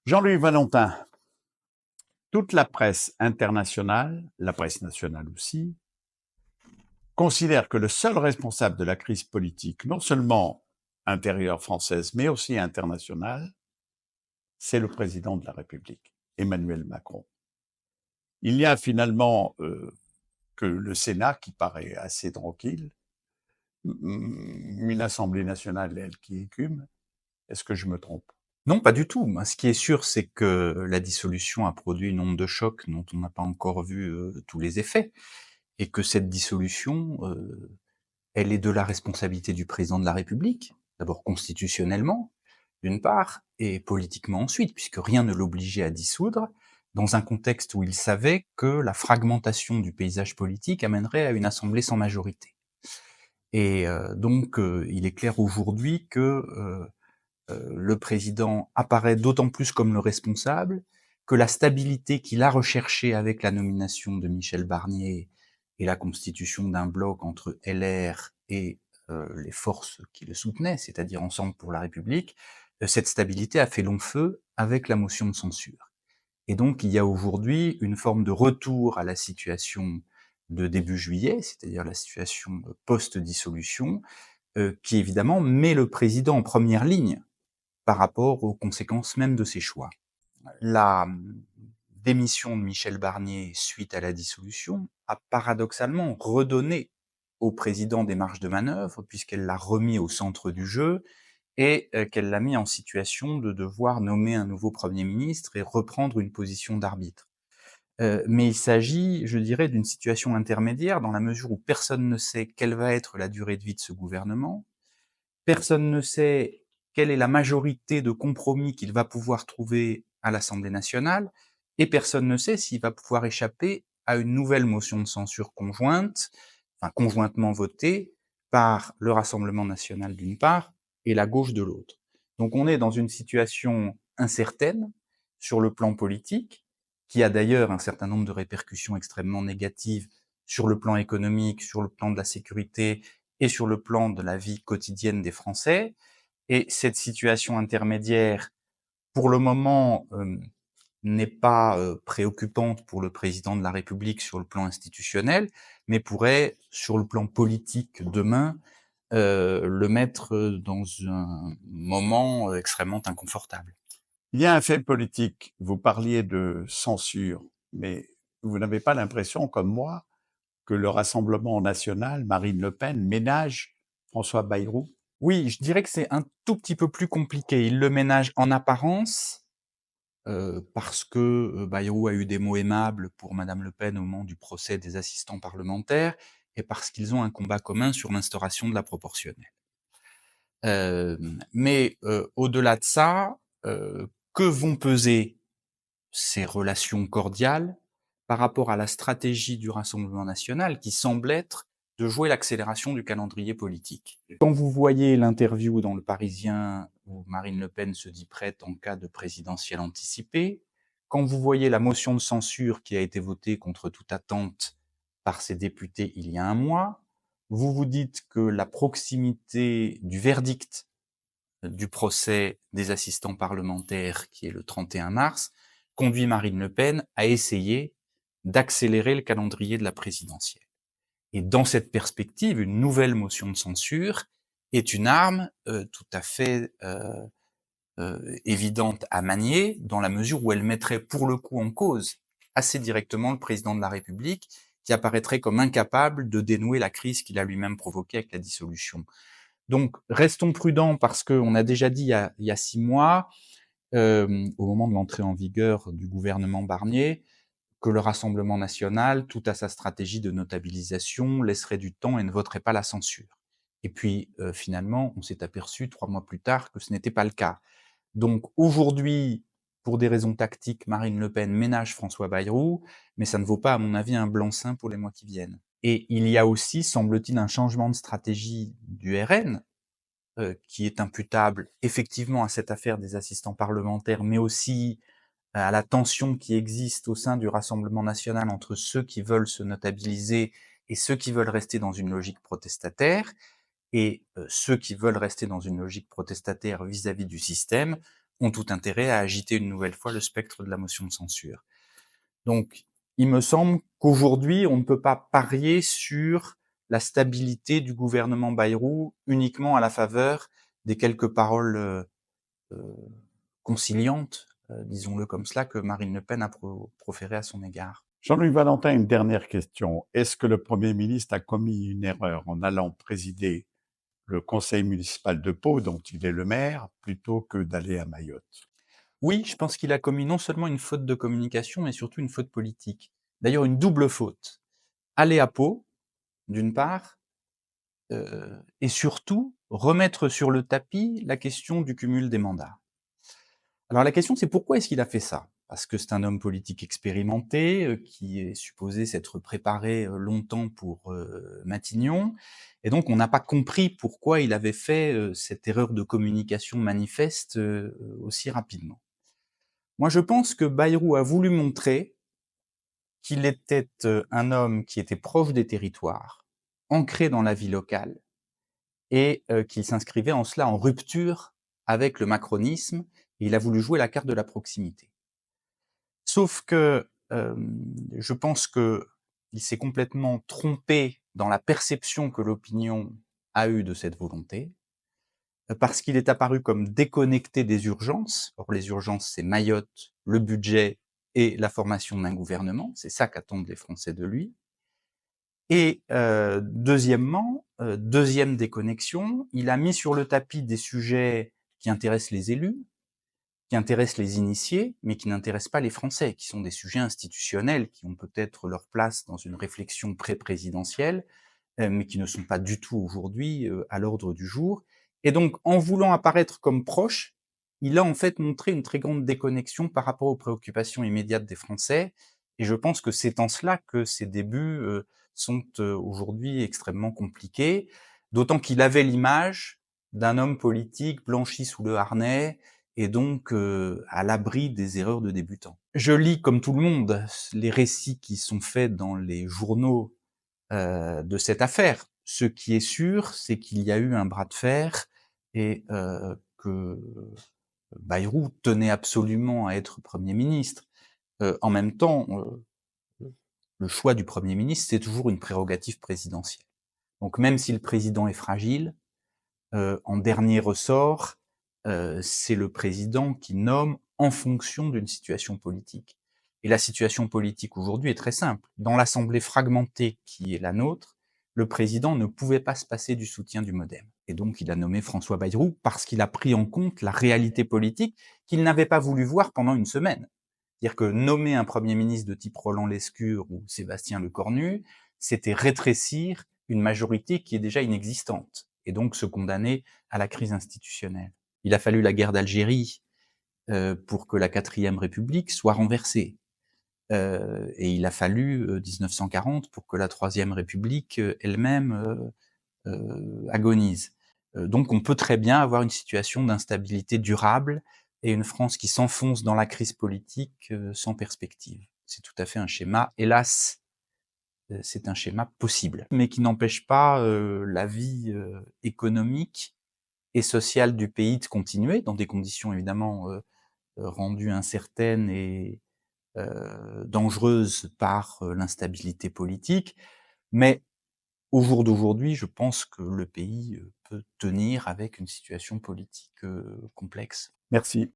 Jean-Louis Valentin, toute la presse internationale, la presse nationale aussi, considère que le seul responsable de la crise politique, non seulement intérieure française, mais aussi internationale, c'est le président de la République, Emmanuel Macron. Il y a finalement que le Sénat, qui paraît assez tranquille, une Assemblée nationale, elle, qui écume. Est-ce que je me trompe? Non, pas du tout. Ce qui est sûr, c'est que la dissolution a produit une onde de choc dont on n'a pas encore vu tous les effets, et que cette dissolution, elle est de la responsabilité du président de la République, d'abord constitutionnellement, d'une part, et politiquement ensuite, puisque rien ne l'obligeait à dissoudre, dans un contexte où il savait que la fragmentation du paysage politique amènerait à une assemblée sans majorité. Et donc, il est clair aujourd'hui que le président apparaît d'autant plus comme le responsable que la stabilité qu'il a recherchée avec la nomination de Michel Barnier et la constitution d'un bloc entre LR et les forces qui le soutenaient, c'est-à-dire Ensemble pour la République, cette stabilité a fait long feu avec la motion de censure. Et donc il y a aujourd'hui une forme de retour à la situation de début juillet, c'est-à-dire la situation post-dissolution, qui évidemment met le président en première ligne par rapport aux conséquences même de ses choix. La démission de Michel Barnier suite à la dissolution a paradoxalement redonné au président des marges de manœuvre, puisqu'elle l'a remis au centre du jeu et qu'elle l'a mis en situation de devoir nommer un nouveau Premier ministre et reprendre une position d'arbitre. Mais il s'agit, je dirais, d'une situation intermédiaire dans la mesure où personne ne sait quelle va être la durée de vie de ce gouvernement, personne ne sait quelle est la majorité de compromis qu'il va pouvoir trouver à l'Assemblée nationale, et personne ne sait s'il va pouvoir échapper à une nouvelle motion de censure conjointe, enfin conjointement votée par le Rassemblement national d'une part et la gauche de l'autre. Donc on est dans une situation incertaine sur le plan politique, qui a d'ailleurs un certain nombre de répercussions extrêmement négatives sur le plan économique, sur le plan de la sécurité et sur le plan de la vie quotidienne des Français. Et cette situation intermédiaire, pour le moment, n'est pas préoccupante pour le président de la République sur le plan institutionnel, mais pourrait, sur le plan politique demain, le mettre dans un moment extrêmement inconfortable. Il y a un fait politique. Vous parliez de censure, mais vous n'avez pas l'impression, comme moi, que le Rassemblement national, Marine Le Pen, ménage François Bayrou? Oui, je dirais que c'est un tout petit peu plus compliqué. Il le ménage en apparence, parce que Bayrou a eu des mots aimables pour Madame Le Pen au moment du procès des assistants parlementaires, et parce qu'ils ont un combat commun sur l'instauration de la proportionnelle. Mais au-delà de ça, que vont peser ces relations cordiales par rapport à la stratégie du Rassemblement national qui semble être de jouer l'accélération du calendrier politique? Quand vous voyez l'interview dans Le Parisien où Marine Le Pen se dit prête en cas de présidentielle anticipée, quand vous voyez la motion de censure qui a été votée contre toute attente par ses députés il y a un mois, vous vous dites que la proximité du verdict du procès des assistants parlementaires, qui est le 31 mars, conduit Marine Le Pen à essayer d'accélérer le calendrier de la présidentielle. Et dans cette perspective, une nouvelle motion de censure est une arme tout à fait évidente à manier, dans la mesure où elle mettrait pour le coup en cause assez directement le président de la République, qui apparaîtrait comme incapable de dénouer la crise qu'il a lui-même provoquée avec la dissolution. Donc, restons prudents parce qu'on a déjà dit il y a 6 mois, au moment de l'entrée en vigueur du gouvernement Barnier, que le Rassemblement national, tout à sa stratégie de notabilisation, laisserait du temps et ne voterait pas la censure. Et puis, finalement, on s'est aperçu 3 mois plus tard que ce n'était pas le cas. Donc, aujourd'hui, pour des raisons tactiques, Marine Le Pen ménage François Bayrou, mais ça ne vaut pas, à mon avis, un blanc-seing pour les mois qui viennent. Et il y a aussi, semble-t-il, un changement de stratégie du RN, qui est imputable effectivement à cette affaire des assistants parlementaires, mais aussi à la tension qui existe au sein du Rassemblement national entre ceux qui veulent se notabiliser et ceux qui veulent rester dans une logique protestataire, et ceux qui veulent rester dans une logique protestataire vis-à-vis du système ont tout intérêt à agiter une nouvelle fois le spectre de la motion de censure. Donc, il me semble qu'aujourd'hui, on ne peut pas parier sur la stabilité du gouvernement Bayrou uniquement à la faveur des quelques paroles conciliantes, disons-le comme cela, que Marine Le Pen a proférées à son égard. Jean-Louis Valentin, une dernière question. Est-ce que le Premier ministre a commis une erreur en allant présider le conseil municipal de Pau, dont il est le maire, plutôt que d'aller à Mayotte? Oui, je pense qu'il a commis non seulement une faute de communication, mais surtout une faute politique. D'ailleurs, une double faute. Aller à Pau, d'une part, et surtout remettre sur le tapis la question du cumul des mandats. Alors la question, c'est pourquoi est-ce qu'il a fait ça? Parce que c'est un homme politique expérimenté, qui est supposé s'être préparé longtemps pour Matignon, et donc on n'a pas compris pourquoi il avait fait cette erreur de communication manifeste aussi rapidement. Moi, je pense que Bayrou a voulu montrer qu'il était un homme qui était proche des territoires, ancré dans la vie locale, et qu'il s'inscrivait en cela en rupture avec le macronisme, et il a voulu jouer la carte de la proximité. Sauf que je pense qu'il s'est complètement trompé dans la perception que l'opinion a eue de cette volonté, parce qu'il est apparu comme déconnecté des urgences. Or, les urgences, c'est Mayotte, le budget et la formation d'un gouvernement. C'est ça qu'attendent les Français de lui. Et deuxièmement, deuxième déconnexion, il a mis sur le tapis des sujets qui intéressent les élus, qui intéressent les initiés, mais qui n'intéressent pas les Français, qui sont des sujets institutionnels, qui ont peut-être leur place dans une réflexion pré-présidentielle, mais qui ne sont pas du tout aujourd'hui à l'ordre du jour. Et donc, en voulant apparaître comme proche, il a en fait montré une très grande déconnexion par rapport aux préoccupations immédiates des Français. Et je pense que c'est en cela que ses débuts sont aujourd'hui extrêmement compliqués, d'autant qu'il avait l'image d'un homme politique blanchi sous le harnais et donc à l'abri des erreurs de débutants. Je lis, comme tout le monde, les récits qui sont faits dans les journaux de cette affaire. Ce qui est sûr, c'est qu'il y a eu un bras de fer et que Bayrou tenait absolument à être Premier ministre. En même temps, le choix du Premier ministre, c'est toujours une prérogative présidentielle. Donc même si le président est fragile, en dernier ressort, c'est le président qui nomme en fonction d'une situation politique. Et la situation politique aujourd'hui est très simple. Dans l'Assemblée fragmentée qui est la nôtre, le président ne pouvait pas se passer du soutien du MoDem. Et donc il a nommé François Bayrou parce qu'il a pris en compte la réalité politique qu'il n'avait pas voulu voir pendant une semaine. C'est-à-dire que nommer un Premier ministre de type Roland Lescure ou Sébastien Lecornu, c'était rétrécir une majorité qui est déjà inexistante, et donc se condamner à la crise institutionnelle. Il a fallu la guerre d'Algérie pour que la 4e République soit renversée. Et il a fallu 1940 pour que la 3e République elle-même agonise. Donc on peut très bien avoir une situation d'instabilité durable et une France qui s'enfonce dans la crise politique sans perspective. C'est tout à fait un schéma, hélas, c'est un schéma possible, mais qui n'empêche pas la vie économique et sociale du pays de continuer, dans des conditions évidemment rendues incertaines et dangereuses par l'instabilité politique. Mais au jour d'aujourd'hui, je pense que le pays peut tenir avec une situation politique complexe. Merci.